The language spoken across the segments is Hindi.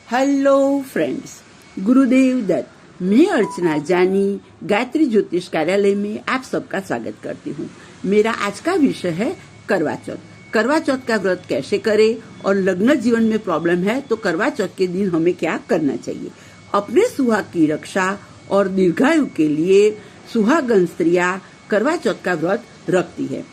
Hello friends, Gurudev Datta. मैं अर्चना जानी गायत्री ज्योतिष कार्यालय में आप सबका स्वागत करती हूँ। मेरा आज का विषय है करवा चौथ। करवा चौथ का व्रत कैसे करें और लग्न जीवन में प्रॉब्लम है तो करवा चौथ के दिन हमें क्या करना चाहिए। अपने सुहाग की रक्षा और दीर्घायु के लिए सुहागन स्त्रियां करवा चौथ का व्रत रखती है।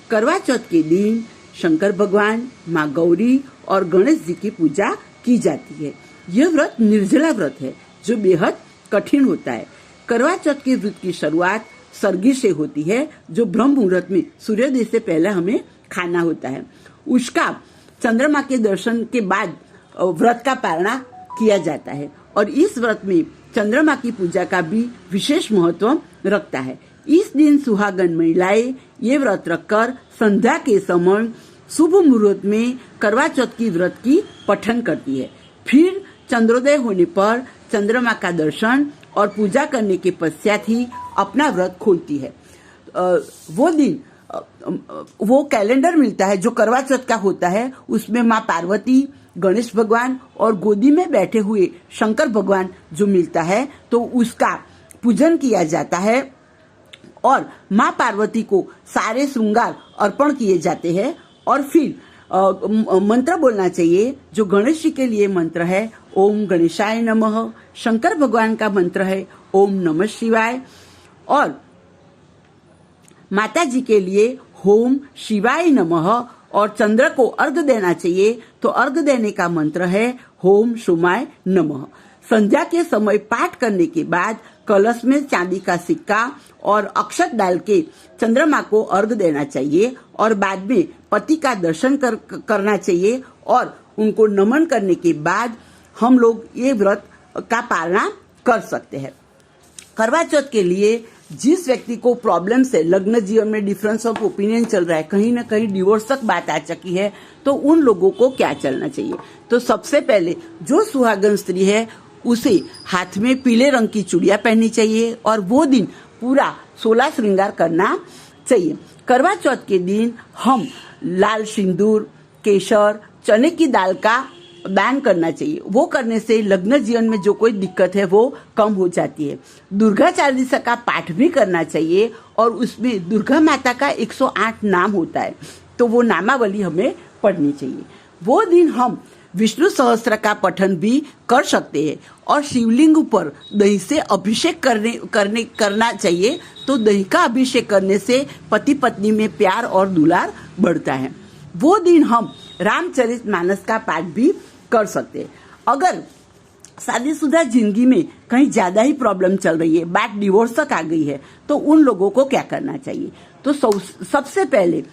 करवा चौथ के दिन शंकर भगवान, माँ गौरी और गणेश जी की पूजा की जाती है। यह व्रत निर्जला व्रत है जो बेहद कठिन होता है। करवा चौथ के व्रत की शुरुआत सरगी से होती है जो ब्रह्म मुहूर्त में सूर्योदय से पहले हमें खाना होता है। उसका चंद्रमा के दर्शन के बाद व्रत का पालना किया जाता है और इस व्रत में चंद्रमा की पूजा का भी विशेष महत्व रखता है। इस दिन सुहागन महिलाएं ये व्रत रखकर संध्या के समय शुभ मुहूर्त में करवा चौथ की व्रत की पठन करती है। फिर चंद्रोदय होने पर चंद्रमा का दर्शन और पूजा करने के पश्चात ही अपना व्रत खोलती है। वो दिन वो कैलेंडर मिलता है जो करवा चौथ का होता है। उसमें माँ पार्वती, गणेश भगवान और गोदी में बैठे हुए शंकर भगवान जो मिलता है तो उसका पूजन किया जाता है और माँ पार्वती को सारे श्रृंगार अर्पण किए जाते हैं। और फिर मंत्र बोलना चाहिए जो गणेश जी के लिए मंत्र है ओम गणेशाय नमः। शंकर भगवान का मंत्र है ओम नमः शिवाय और माता जी के लिए ओम शिवाय नमः। और चंद्र को अर्घ देना चाहिए तो अर्घ देने का मंत्र है ओम सोमाय नमः। संध्या के समय पाठ करने के बाद कलश में चांदी का सिक्का और अक्षत डाल के चंद्रमा को अर्घ देना चाहिए और बाद में पति का दर्शन करना चाहिए और उनको नमन करने के बाद हम लोग ये व्रत का पालना कर सकते हैं। करवा चौथ के लिए जिस व्यक्ति को प्रॉब्लम से लग्न जीवन में डिफरेंस ऑफ ओपिनियन चल रहा है, कहीं ना कहीं डिवोर्स तक बात आ चुकी है, तो उन लोगों को क्या चलना चाहिए। तो सबसे पहले जो सुहागन स्त्री है उसे हाथ में पीले रंग की चूड़ियां पहननी चाहिए और वो दिन पूरा 16 श्रृंगार करना चाहिए। करवा चौथ के दिन हम लाल सिंदूर, केसर, चने की दाल का दान करना चाहिए। वो करने से लग्न जीवन में जो कोई दिक्कत है वो कम हो जाती है। दुर्गा चालीसा का पाठ भी करना चाहिए और उसमें दुर्गा माता का 108 नाम होता है तो वो नामावली हमें पढ़नी चाहिए। वो दिन हम विष्णु सहस्त्र का पठन भी कर सकते हैं और शिवलिंग पर दही से अभिषेक करना चाहिए। तो दही का अभिषेक करने से पति पत्नी में प्यार और दुलार बढ़ता है। वो दिन हम रामचरितमानस का पाठ भी कर सकते हैं। अगर शादीशुदा जिंदगी में कहीं ज्यादा ही प्रॉब्लम चल रही है, बात डिवोर्स तक आ गई है, तो उन लोगों को क्या करना चाहिए। तो सबसे पहले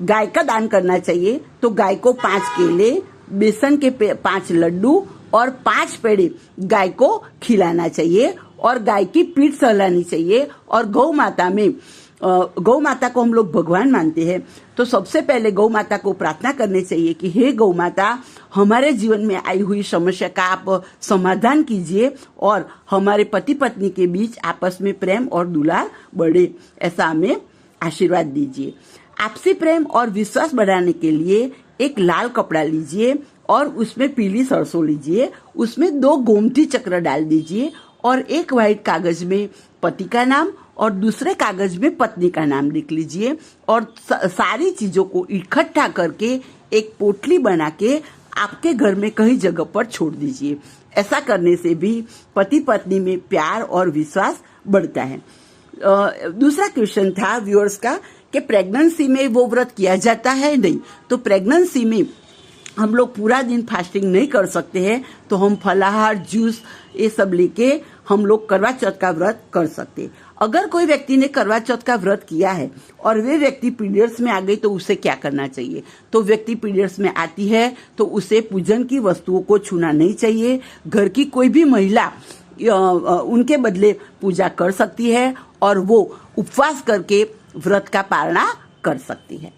गाय का दान करना चाहिए। तो गाय को 5 केले, बेसन के 5 लड्डू और 5 पेड़े गाय को खिलाना चाहिए और गाय की पीठ सहलानी चाहिए। और गौ माता को हम लोग भगवान मानते हैं तो सबसे पहले गौ माता को प्रार्थना करनी चाहिए कि हे गौ माता, हमारे जीवन में आई हुई समस्या का आप समाधान कीजिए और हमारे पति पत्नी के बीच आपस में प्रेम और दुलार बढ़े, ऐसा हमें आशीर्वाद दीजिए। आपसी प्रेम और विश्वास बढ़ाने के लिए एक लाल कपड़ा लीजिए और उसमें पीली सरसों लीजिए, उसमें 2 गोमती चक्र डाल दीजिए और एक व्हाइट कागज में पति का नाम और दूसरे कागज में पत्नी का नाम लिख लीजिए और सारी चीजों को इकट्ठा करके एक पोटली बना के आपके घर में कहीं जगह पर छोड़ दीजिए। ऐसा करने से भी पति पत्नी में प्यार और विश्वास बढ़ता है। दूसरा क्वेश्चन था व्यूअर्स का कि प्रेगनेंसी में वो व्रत किया जाता है नहीं। तो प्रेगनेंसी में हम लोग पूरा दिन फास्टिंग नहीं कर सकते हैं तो हम फलाहार, जूस ये सब लेके हम लोग करवा चौथ का व्रत कर सकते हैं। अगर कोई व्यक्ति ने करवा चौथ का व्रत किया है और वे व्यक्ति पीरियड्स में आ गई तो उसे क्या करना चाहिए। तो व्यक्ति पीरियड्स में आती है तो उसे पूजन की वस्तुओं को छूना नहीं चाहिए। घर की कोई भी महिला उनके बदले पूजा कर सकती है और वो उपवास करके व्रत का पालना कर सकती है।